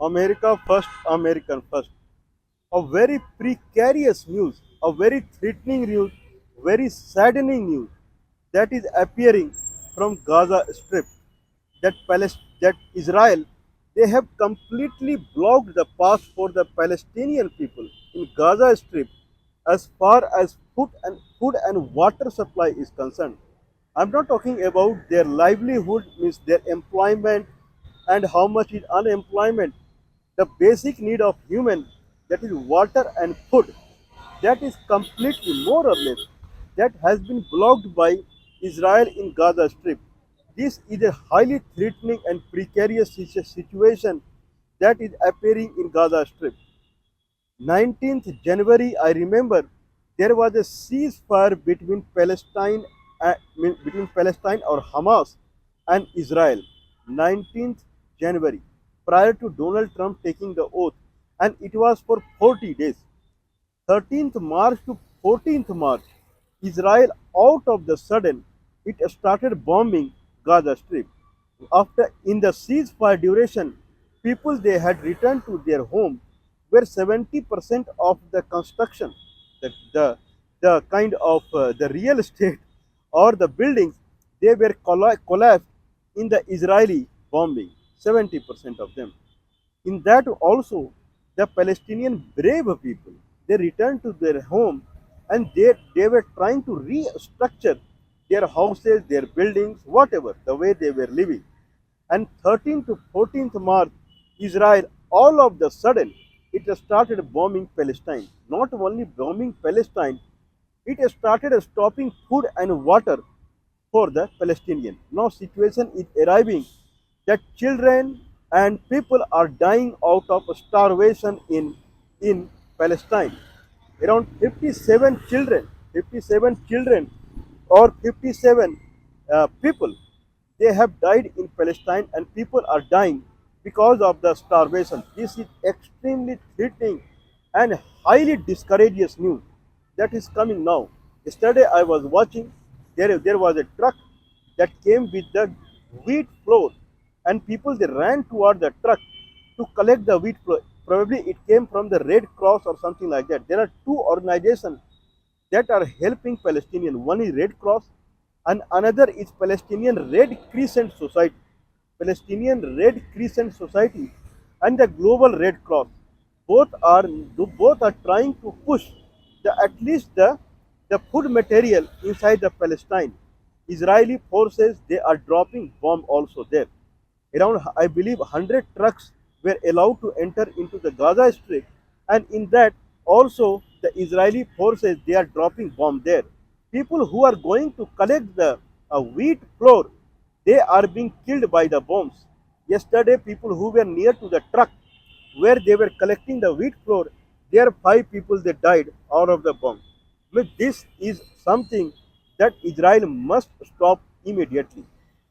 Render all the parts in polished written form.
America first, American first. A very precarious news, a very threatening news, very saddening news that is appearing from Gaza Strip. That Israel, they have completely blocked the path for the Palestinian people in Gaza Strip as far as food and water supply is concerned. I'm not talking about their livelihood, means their employment and how much is unemployment. The basic need of human, that is water and food, that is completely more or less that has been blocked by Israel in Gaza Strip. This is a highly threatening and precarious situation that is appearing in Gaza Strip. 19th January, I remember there was a ceasefire between Palestine or Hamas and Israel. 19th January, prior to Donald Trump taking the oath, and it was for 40 days. 13th March to 14th March, Israel out of the sudden it started bombing Gaza Strip. After in the ceasefire duration, people they had returned to their home where 70% of the construction, the, the, the kind of the real estate or the buildings, they were collapsed in the Israeli bombing, 70% of them. In that also, the Palestinian brave people, they returned to their home and they were trying to restructure their houses, their buildings, whatever, the way they were living. And 13th to 14th March, Israel, all of the sudden, it started bombing Palestine. Not only bombing Palestine, it started stopping food and water for the Palestinian. Now situation is arriving that children and people are dying out of starvation in Palestine. Around 57 children or 57 people, they have died in Palestine and people are dying because of the starvation. This is extremely threatening and highly discourageous news that is coming now. Yesterday I was watching, there was a truck that came with the wheat flour and people they ran toward the truck to collect the wheat flour. Probably it came from the Red Cross or something like that. There are two organizations that are helping Palestinian. One is Red Cross and another is Palestinian Red Crescent Society. Palestinian Red Crescent Society and the Global Red Cross. Both are both are trying to push at least the food material inside the Palestine. Israeli forces they are dropping bomb also there. Around I believe 100 trucks were allowed to enter into the Gaza Strip, and in that also the Israeli forces they are dropping bomb there. People who are going to collect the wheat flour, they are being killed by the bombs. Yesterday, people who were near to the truck where they were collecting the wheat flour, there 5 people they died out of the bomb. But this is something that Israel must stop immediately.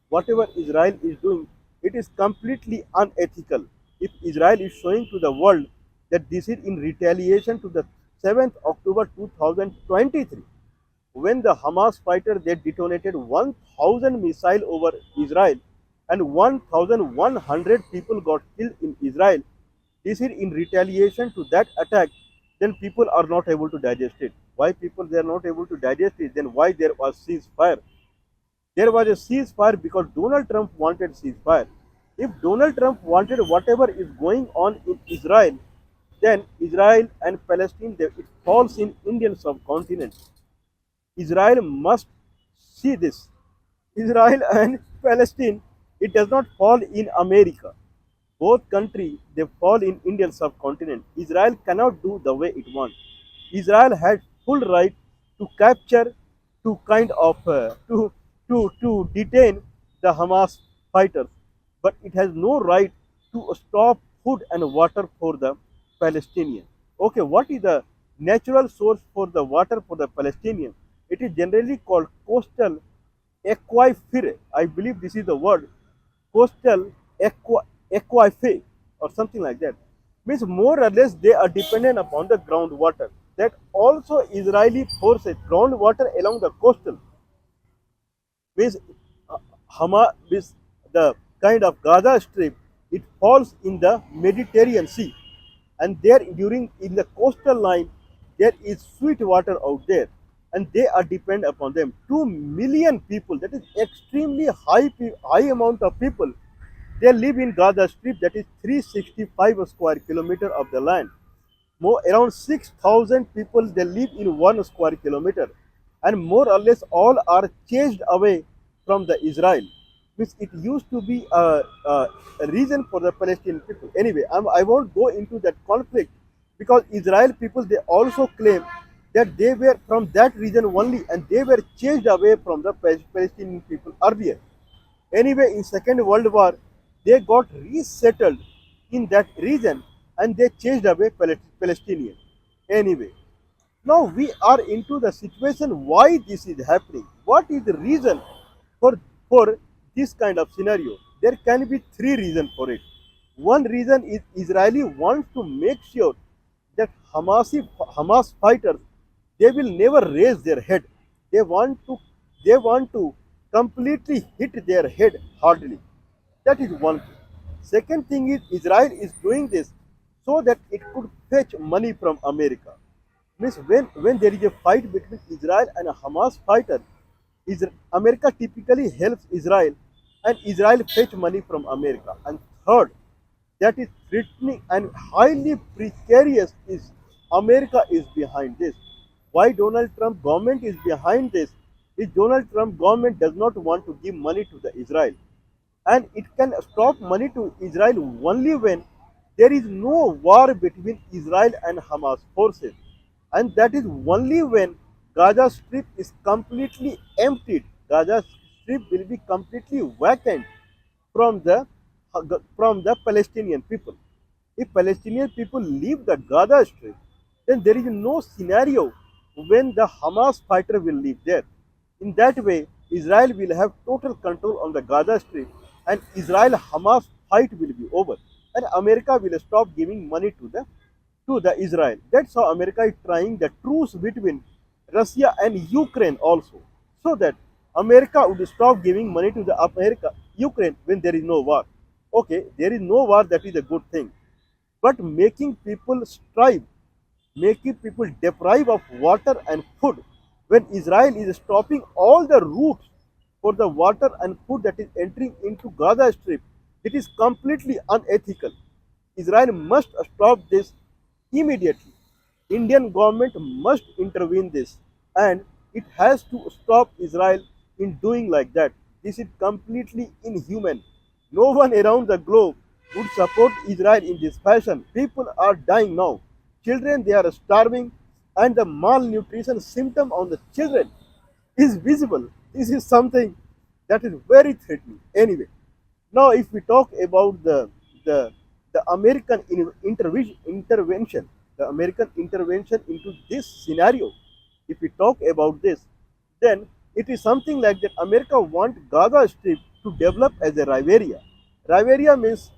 Whatever Israel is doing, it is completely unethical. If Israel is showing to the world that this is in retaliation to the 7th October 2023, when the Hamas fighter they detonated 1,000 missile over Israel and 1,100 people got killed in Israel, this is in retaliation to that attack, then people are not able to digest it. Why people they are not able to digest it? Then why there was ceasefire? There was a ceasefire because Donald Trump wanted ceasefire. If Donald Trump wanted whatever is going on in Israel, then Israel and Palestine it falls in Indian subcontinent. Israel must see this. Israel and Palestine, it does not fall in America. Both countries they fall in Indian subcontinent. Israel cannot do the way it wants. Israel had full right to capture, to kind of to detain the Hamas fighters, but it has no right to stop food and water for the Palestinians. Okay, what is the natural source for the water for the Palestinians? It is generally called coastal aquifer. I believe this is the word coastal aquifer or something like that. Means more or less they are dependent upon the groundwater. That also Israeli forces groundwater along the coastal means Hamas means the kind of Gaza Strip. it falls in the Mediterranean Sea, and there during in the coastal line there is sweet water out there, and they are depend upon them. 2 million people, that is extremely high amount of people. They live in Gaza Strip, that is 365 square kilometer of the land. More around 6,000 people they live in 1 square kilometer, and more or less all are chased away from the Israel. Means it used to be a reason for the Palestinian people. Anyway, I won't go into that conflict, because Israel people they also claim that they were from that region only, and they were chased away from the Palestinian people earlier. Anyway, in Second World War, they got resettled in that region, and they chased away Palestinians. Anyway, now we are into the situation why this is happening. What is the reason for for this kind of scenario? There can be three reasons for it. One reason is Israeli wants to make sure that Hamas fighters they will never raise their head. They want to they want to completely hit their head hardly. That is one thing. Second thing is Israel is doing this so that it could fetch money from America. Means when there is a fight between Israel and a Hamas fighter, America typically helps Israel, and Israel fetch money from America. And third, that is threatening and highly precarious is America is behind this. Why Donald Trump government is behind this? Is Donald Trump government does not want to give money to the Israel, and it can stop money to Israel only when there is no war between Israel and Hamas forces, and that is only when Gaza Strip is completely emptied. Gaza Strip will be completely vacant from the Palestinian people. If Palestinian people leave the Gaza Strip, then there is no scenario when the Hamas fighter will live there. In that way, Israel will have total control on the Gaza Strip, and Israel-Hamas fight will be over, and America will stop giving money to the Israel. That's how America is trying the truce between Russia and Ukraine also, so that America would stop giving money to the Ukraine when there is no war. Okay, there is no war, that is a good thing, but making people strive, making people deprive of water and food, when Israel is stopping all the routes for the water and food that is entering into Gaza Strip, it is completely unethical. Israel must stop this immediately. Indian government must intervene this, and it has to stop Israel in doing like that. This is completely inhuman. No one around the globe would support Israel in this fashion. People are dying now. Children they are starving, and the malnutrition symptom on the children is visible. This is something that is very threatening. Anyway, now if we talk about the the American intervention, the American intervention into this scenario, if we talk about this, then it is something like that. America want Gaza Strip to develop as a Riviera. Riviera means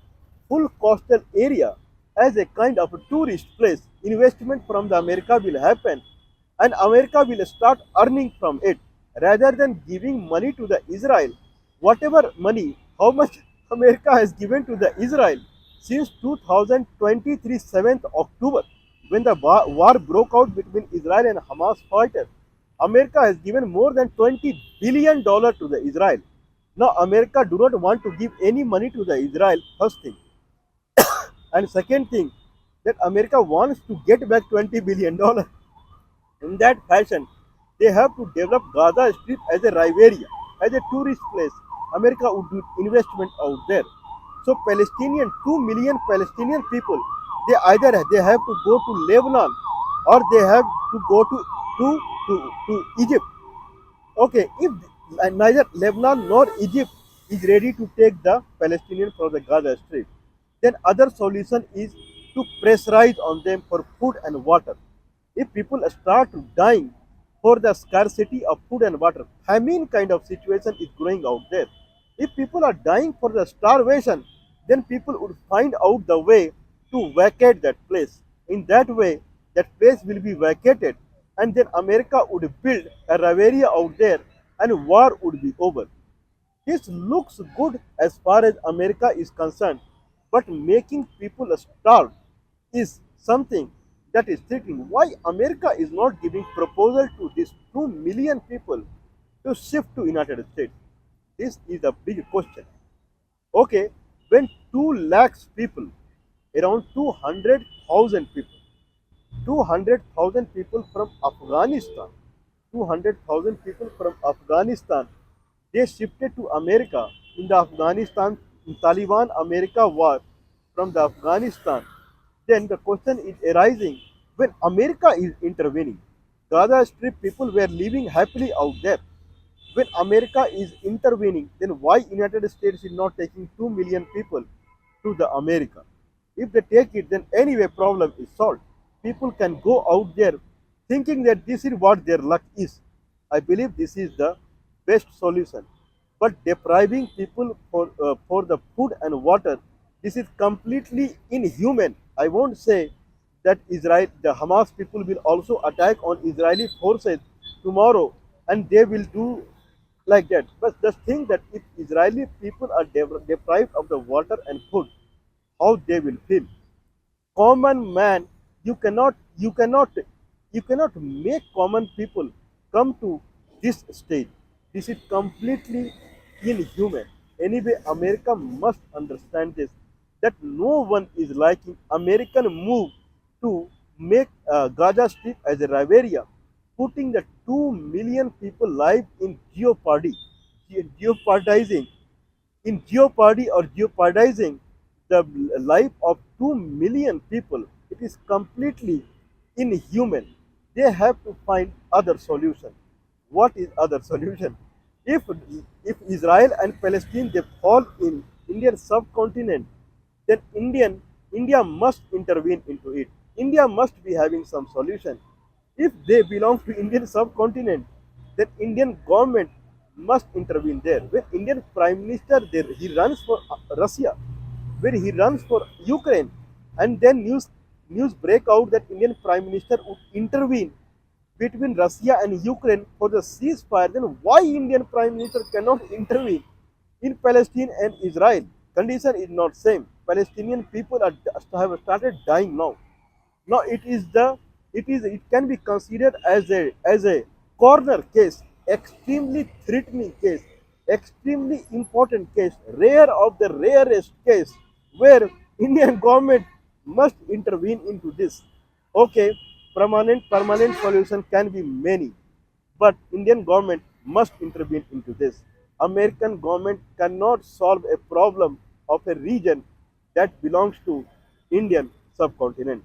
full coastal area as a kind of a tourist place. Investment from the America will happen, and America will start earning from it rather than giving money to the Israel. Whatever money, how much America has given to the Israel since 2023 7th October, when the war broke out between Israel and Hamas fighters, America has given more than $20 billion to the Israel. Now America do not want to give any money to the Israel, first thing. And second thing, that America wants to get back $20 billion. In that fashion, they have to develop Gaza Strip as a Riviera, as a tourist place. America would do investment out there. So Palestinian, 2 million Palestinian people, they have to go to Lebanon, or they have to go to Egypt. Okay, if neither Lebanon nor Egypt is ready to take the Palestinian from the Gaza Strip, then other solution is to pressurize on them for food and water. If people start dying for the scarcity of food and water, famine kind of situation is growing out there. If people are dying for the starvation, then people would find out the way to vacate that place. In that way, that place will be vacated, and then America would build a Riviera out there, and war would be over. This looks good as far as America is concerned, but making people starve is something that is threatening. Why America is not giving proposal to these 2 million people to shift to United States? This is a big question. Okay, when 2 lakhs people, around 200,000 people, 200,000 people from Afghanistan, 200,000 people from Afghanistan, they shifted to America in the Afghanistan Taliban America war from the Afghanistan. Then the question is arising when America is intervening. Gaza Strip people were living happily out there. When America is intervening, then why United States is not taking 2 million people to the America? If they take it, then anyway problem is solved. People can go out there thinking that this is what their luck is. I believe this is the best solution. But depriving people for the food and water, this is completely inhuman. I won't say that Israel, the Hamas people will also attack on Israeli forces tomorrow, and they will do like that. But just think that if Israeli people are deprived of the water and food, how they will feel. Common man, you cannot make common people come to this stage. This is completely inhuman. Anyway, America must understand this, that no one is liking American move to make Gaza Strip as a riveria, putting the 2 million people live in jeopardy, jeopardizing in jeopardy or jeopardizing the life of 2 million people. It is completely inhuman. They have to find other solution. What is other solution? If Israel and Palestine they fall in Indian subcontinent, then India must intervene into it. India must be having some solution. If they belong to Indian subcontinent, then Indian government must intervene there. When Indian Prime Minister there, he runs for Russia, where he runs for Ukraine, and then news break out that Indian Prime Minister would intervene between Russia and Ukraine for the ceasefire, then why Indian Prime Minister cannot intervene in Palestine and Israel? Condition is not same. Palestinian people have started dying now. Now it can be considered as a corner case, extremely threatening case, extremely important case, rare of the rarest case, where Indian government must intervene into this. Okay, permanent solution can be many, but Indian government must intervene into this. American government cannot solve a problem of a region that belongs to Indian subcontinent.